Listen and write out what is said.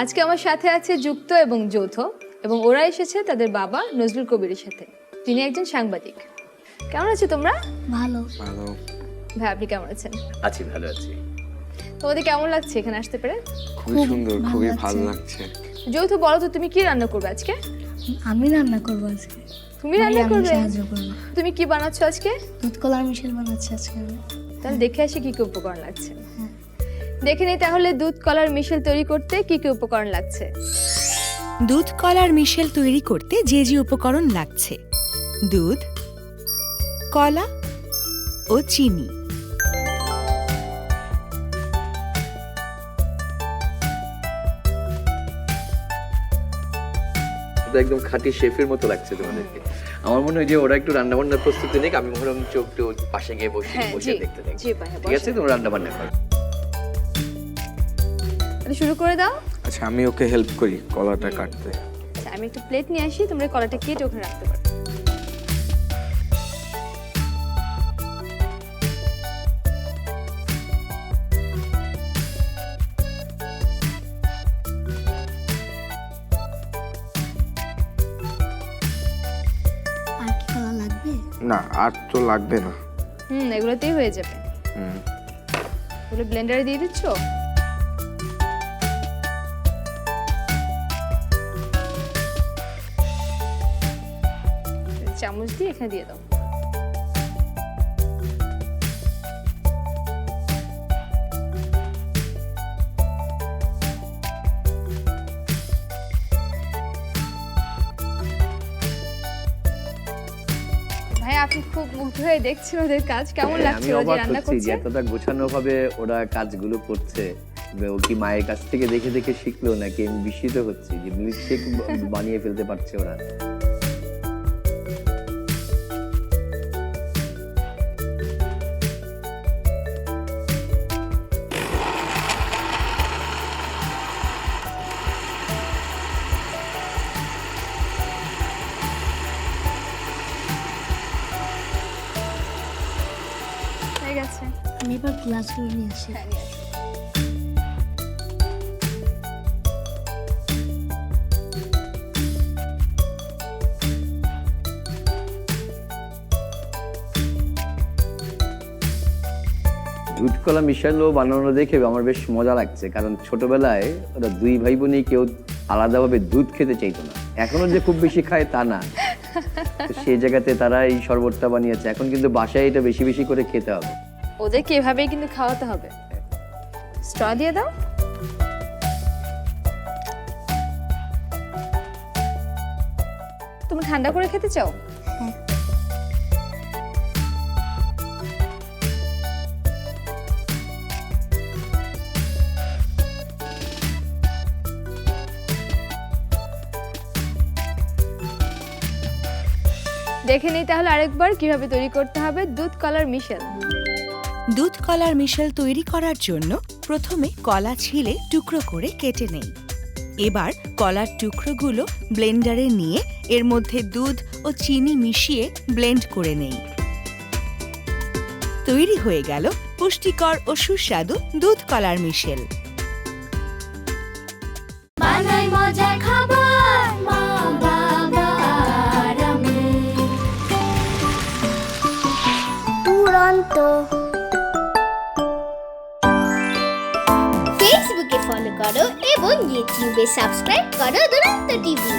আজকে আমার সাথে আছে যুক্ত এবং যৌথ, এবং ওরা এসেছে তাদের বাবা নজরুল কবিরের সাথে। তিনি একজন সাংবাদিক। কেমন আছো তোমরা? ভালো। ভালো। ভাই আপনি কেমন আছেন? আছি, ভালো আছি। তোমাদের কেমন লাগছে এখানে আসতে পেরে? খুবই সুন্দর, খুবই ভালো লাগছে। যৌথ, বলো তো তুমি কি রান্না করবে আজকে? আমি রান্না করব আজকে। তুমি রান্না করবে? সাহায্য করব। তুমি কি বানাচ্ছো আজকে? দুধ কলার মিশেল বানাচ্ছি আজকে আমি। তাহলে দেখে আসি কি কি উপকরণ লাগছে। দেখে নিই তাহলে দুধ কলার মিশেল তৈরি করতে কি কি উপকরণ লাগছে। দুধ কলার মিশেল তৈরি করতে যে যে উপকরণ লাগছে: দুধ, কলা ও চিনি। একদম খাঁটি শেফের মতো লাগছে তোমাদেরকে। আমার মনে হয় যে ওরা একটু রান্না বান্নার প্রস্তুতি নিক, আমি বরং একটু পাশে গিয়ে বসে দেখতে থাকি। ঠিক আছে, তোমরা রান্না বান্না করো। তাহলে শুরু করে দাও। আচ্ছা, আমি ওকে হেল্প করি কলাটা কাটতে। আচ্ছা, আমি একটা প্লেট নিয়ে আসি, তোমরা কলাটা কেটে ওখানে রাখতে পারো। আর কি কলা লাগবে? না, আর তো লাগবে না। এগুলোতেই হয়ে যাবে। হুম। এগুলো ব্লেন্ডারে দিয়ে দিচ্ছ? চামচ দিয়ে এখানে দিয়ে দাও। ভাই আপনি খুব মুগ্ধ হয়ে দেখছেন ওদের কাজ, কেমন লাগছে ওরা যে রান্না করছে? এতটা গোছানো ভাবে ওরা কাজগুলো করছে। ও কি মায়ের কাছ থেকে দেখে দেখে শিখলো নাকি? আমি বিস্মিত হচ্ছি যে মিল্কশেক বানিয়ে ফেলতে পারছে ওরা। হয়ে গেছে। আমি এবার গ্লাসগুলো নিয়ে আসি। হ্যাঁ, নিয়ে আসো। দুধ কলা মিশালো বানানো দেখে আমার বেশ মজা লাগছে, কারণ ছোটবেলায় ওরা দুই ভাই বোনই কেউ আলাদাভাবে দুধ খেতে চাইতো না। এখনো যে খুব বেশি খায় তা না, তো সেই জায়গাতে তারা এই শরবতটা বানিয়েছে। এখন কিন্তু বাসায় এটা বেশি বেশি করে খেতে হবে। ওদেরকে এভাবেই কিন্তু খাওয়াতে হবে। স্ট্র দিয়ে দাও। তুমি ঠান্ডা করে খেতে চাও? দেখে নিই তাহলে আরেকবার কিভাবে তৈরি করতে হবে দুধ কলার মিশেল। দুধ কলার মিশেল তৈরি করার জন্য প্রথমে কলা ছিলে টুকরো করে কেটে নেই। এবার কলার টুকরোগুলো ব্লেন্ডারে নিয়ে এর মধ্যে দুধ ও চিনি মিশিয়ে ব্লেন্ড করে নেই। তৈরি হয়ে গেল পুষ্টিকর ও সুস্বাদু দুধ কলার মিশেল। বানাই মজার খাবার মা বাবা আর আমি। তুরন্ত ফেসবুকে ফলো করো এবং ইউটিউবে সাবস্ক্রাইব করো দুরন্ত টিভি।